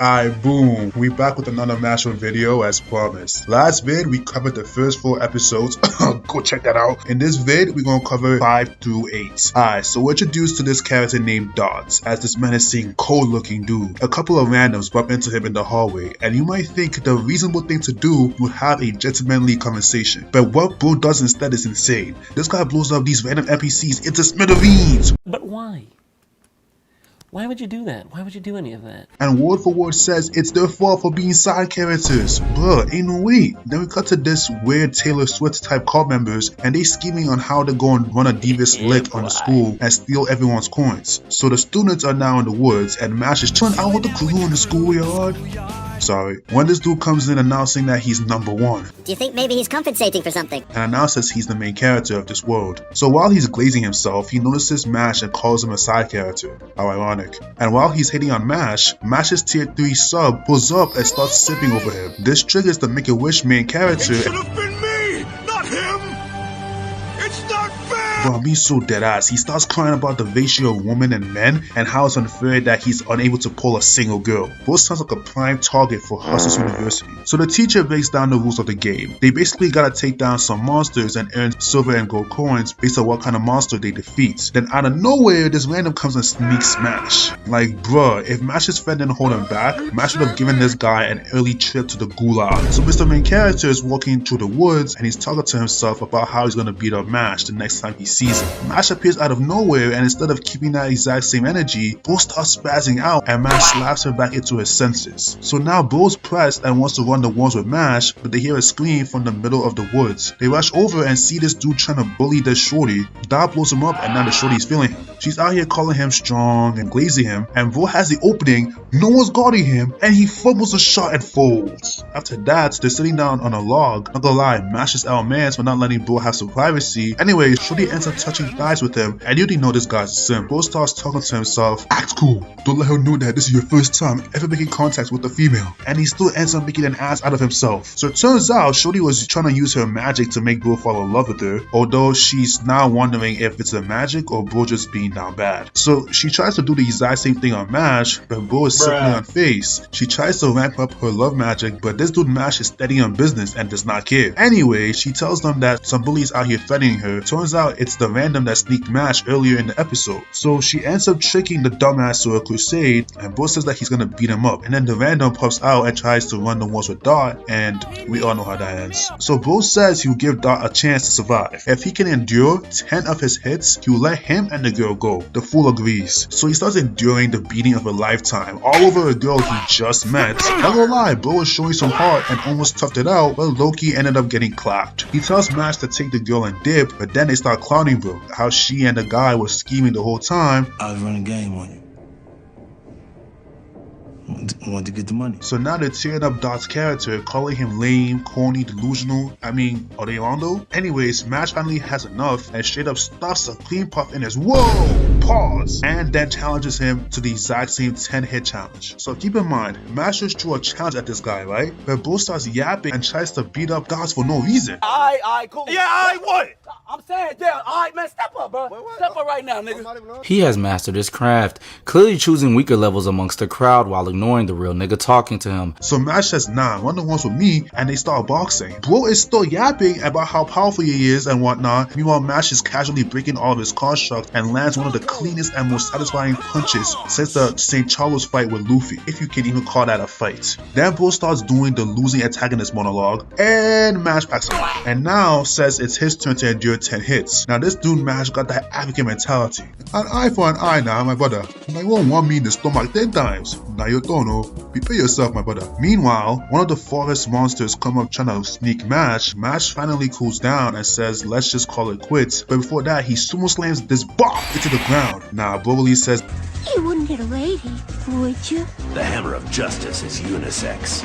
Alright, boom. We back with another Mashle video as promised. Last vid, we covered the first 4 episodes. Go check that out. In this vid, we're gonna cover 5 through 8. Alright, so we're introduced to this character named Dots, as this menacing, cold-looking dude. A couple of randoms bump into him in the hallway, and you might think the reasonable thing to do would have a gentlemanly conversation. But what bro does instead is insane. This guy blows up these random NPCs into smithereens. But why? Why would you do that? Why would you do any of that? And word for word says it's their fault for being side characters. Bruh, ain't no way. Then we cut to this weird Taylor Swift type cult members and they scheming on how to go and run a devious lick on the school and steal everyone's coins. So the students are now in the woods and Mash is chilling out with the crew in the schoolyard. Sorry. When this dude comes in announcing that he's number 1. Do you think maybe he's compensating for something? And announces he's the main character of this world. So while he's glazing himself, he notices Mash and calls him a side character. How ironic. And while he's hitting on Mash, Mash's tier 3 sub pulls up and starts sipping over him. This triggers the Make-A-Wish main character. It should have been me, not him! It's not fair! Bro, I'm being so deadass. He starts crying about the ratio of women and men and how it's unfair that he's unable to pull a single girl. Both sounds like a prime target for Hustlers University. So the teacher breaks down the rules of the game. They basically gotta take down some monsters and earn silver and gold coins based on what kind of monster they defeat. Then out of nowhere, this random comes and sneaks Mash. Like, bruh, if Mash's friend didn't hold him back, Mash would have given this guy an early trip to the gulag. So Mr. Main Character is walking through the woods and he's talking to himself about how he's gonna beat up Mash the next time he sees him. Mash appears out of nowhere and instead of keeping that exact same energy, Bro starts spazzing out and Mash slaps him back into his senses. So now Bro's pressed and wants to run the ones with Mash, but they hear a scream from the middle of the woods. They rush over and see this dude trying to bully this shorty. Dot blows him up and now the shorty's feeling him. She's out here calling him strong and glazing him, and Bro has the opening, no one's guarding him, and he fumbles a shot and folds. After that, they're sitting down on a log. Not gonna lie, Mash is our man for not letting Bro have some privacy. Anyway, shorty ends up touching thighs with him, and you already know this guy's a simp. Bro starts talking to himself, act cool, don't let her know that this is your first time ever making contact with a female, and he still ends up making an ass out of himself. So it turns out shorty was trying to use her magic to make Bro fall in love with her, although she's now wondering if it's the magic or Bro just being down bad. So she tries to do the exact same thing on Mash, but Bro is simply unfazed. She tries to ramp up her love magic, but this dude Mash is steady on business and does not care. Anyway, she tells them that some bullies out here threatening her. Turns out it's the random that sneaked Mash earlier in the episode. So she ends up tricking the dumbass to a crusade, and Bro says that he's gonna beat him up. And then the random pops out and tries to run the ones with Dot, and we all know how that ends. So Bro says he'll give Dot a chance to survive. If he can endure 10 of his hits, he'll let him and the girl go. The fool agrees. So he starts enduring the beating of a lifetime all over a girl he just met. Not gonna lie, Bro was showing some heart and almost toughed it out, but Loki ended up getting clapped. He tells Mash to take the girl and dip, but then they start clowning Bro, how she and the guy were scheming the whole time. I was running game on you. I wanted to get the money. So now they're tearing up Dot's character, calling him lame, corny, delusional. I mean, are they on though? Anyways, Mash finally has enough and straight up stuffs a clean puff in his pause, and then challenges him to the exact same 10 hit challenge. So keep in mind, Mash just threw a challenge at this guy, right? But Bro starts yapping and tries to beat up Dots for no reason. Alright, cool. Yeah, I what? I'm saying, yeah, alright, man, step up, bro. Step up right now, nigga. He has mastered his craft, clearly choosing weaker levels amongst the crowd while ignoring the real nigga talking to him. So Mash says, nah, run the ones with me, and they start boxing. Bro is still yapping about how powerful he is and whatnot. Meanwhile, Mash is casually breaking all of his constructs and lands one of the cleanest and most satisfying punches since the St. Charles fight with Luffy, if you can even call that a fight. Then Bro starts doing the losing antagonist monologue, and Mash backs him up. And now says it's his turn to endure 10 hits. Now this dude Mash got that advocate mentality. An eye for an eye now, my brother. Now you won't want me in the stomach 10 times. Now you don't know. Prepare yourself, my brother. Meanwhile, one of the forest monsters come up trying to sneak Mash. Mash finally cools down and says, let's just call it quits. But before that, he sumo slams this bop into the ground. Now, Broly says, you wouldn't hit a lady, would you? The hammer of justice is unisex.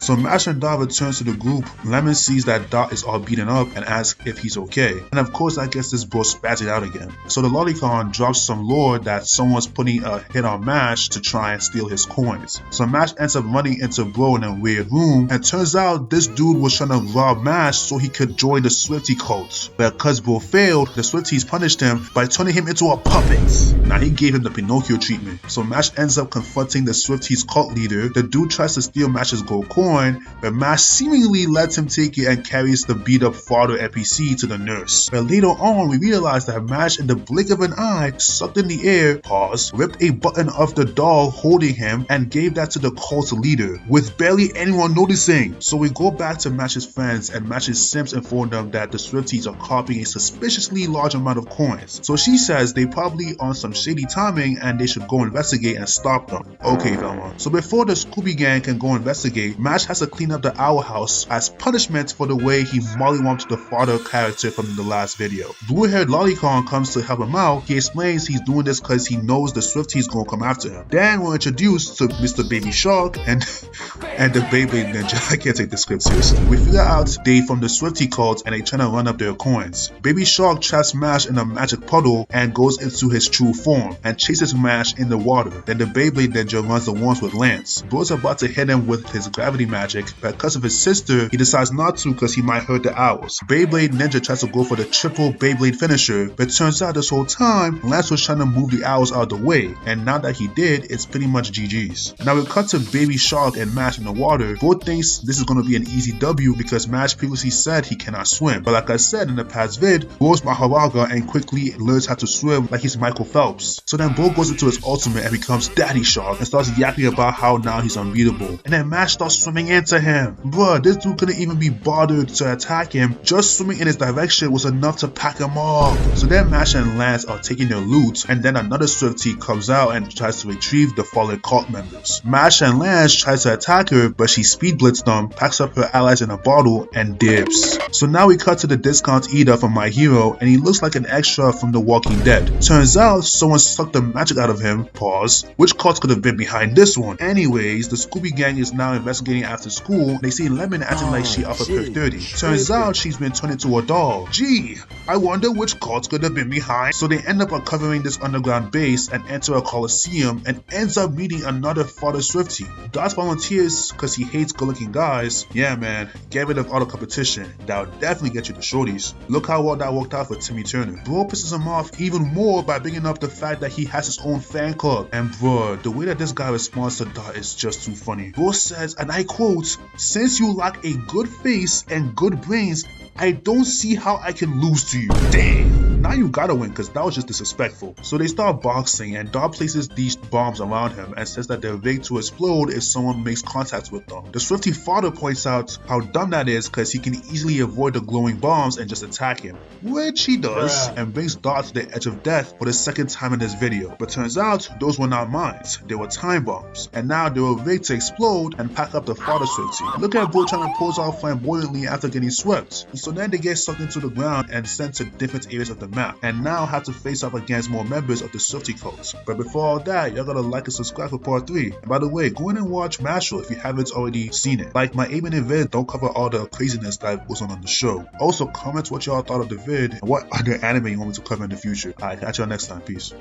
So Mash and Dot returns to the group. Lemon sees that Dot is all beaten up and asks if he's okay. And of course I guess this bro spazzing out again. So the lolicon drops some lore that someone's putting a hit on Mash to try and steal his coins. So Mash ends up running into bro in a weird room, and turns out this dude was trying to rob Mash so he could join the Swiftie cult. But because bro failed, the Swifties punished him by turning him into a puppet. Now he gave him the Pinocchio treatment. So Mash ends up confronting the Swifties cult leader. The dude tries to steal Mash's gold coin, but Mash seemingly lets him take it and carries the beat up father NPC to the nurse. But later on we realize that Mash in the blink of an eye sucked in the air, pause, ripped a button off the doll holding him and gave that to the cult leader with barely anyone noticing. So we go back to Mash's friends and Mash's simps inform them that the Swifties are copying a suspiciously large amount of coins. So she says they probably on some shady timing and they should go investigate and stop them. Okay Velma. So before the Scooby gang can go investigate, Mash has to clean up the Owl House as punishment for the way he mollywomped the father character from the last video. Blue-haired Lolicon comes to help him out. He explains he's doing this because he knows the Swifties gonna come after him. Then we're introduced to Mr. Baby Shark and the Beyblade Ninja. I can't take the script seriously. We figure out they from the Swiftie cult and they trying to run up their coins. Baby Shark traps Mash in a magic puddle and goes into his true form and chases Mash in the water. Then the Beyblade Ninja runs the ones with Lance. Bro's about to hit him with his gravity magic, but because of his sister, he decides not to because he might hurt the owls. Beyblade Ninja tries to go for the triple Beyblade finisher, but turns out this whole time, Lance was trying to move the owls out of the way, and now that he did, it's pretty much GG's. Now we cut to Baby Shark and Mash in the water. Bro thinks this is going to be an easy W because Mash previously said he cannot swim, but like I said in the past vid, Bro's Maharaga and quickly learns how to swim like he's Michael Phelps. So then Bro goes into his ultimate and becomes Daddy Shark and starts yapping about how now he's unbeatable, and then Mash starts swimming into him. Bruh, this dude couldn't even be bothered to attack him. Just swimming in his direction was enough to pack him up. So then Mash and Lance are taking their loot, and then another Swiftie comes out and tries to retrieve the fallen cult members. Mash and Lance tries to attack her, but she speed blitzed them, packs up her allies in a bottle, and dips. So now we cut to the discount eater from My Hero, and he looks like an extra from The Walking Dead. Turns out someone sucked the magic out of him, pause, which cult could have been behind this one? Anyways, the Scooby gang is now investigating after school. They see Lemon acting like she off of Perk 30. Turns out she's been turned into a doll. Gee, I wonder which cult could have been behind. So they end up uncovering this underground base and enter a coliseum and ends up meeting another father Swiftie. Dot volunteers because he hates good-looking guys. Yeah man, get rid of all the competition. That'll definitely get you the shorties. Look how well that worked out for Timmy Turner. Bro pisses him off even more by bringing up the fact that he has his own fan club. And bruh, the way that this guy responds to Dot is just too funny. Bro says, and I quote, "Since you lack a good face and good brains, I don't see how I can lose to you." Damn, now you gotta win because that was just disrespectful. So they start boxing and Dot places these bombs around him and says that they're rigged to explode if someone makes contact with them. The Swiftie father points out how dumb that is because he can easily avoid the glowing bombs and just attack him, which he does, and brings Dot to the edge of death for the second time in this video. But turns out those were not mines, they were time bombs, and now they were rigged to explode and pack up the father Swiftie. Look at Bro trying to pose off flamboyantly after getting swept. So then they get sucked into the ground and sent to different areas of the map, and now have to face off against more members of the Swiftie cult. But before all that, y'all gotta like and subscribe for part 3. And by the way, go in and watch Mashle if you haven't already seen it. Like my aiming and vid don't cover all the craziness that goes on the show. Also comment what y'all thought of the vid and what other anime you want me to cover in the future. Alright, catch y'all next time. Peace.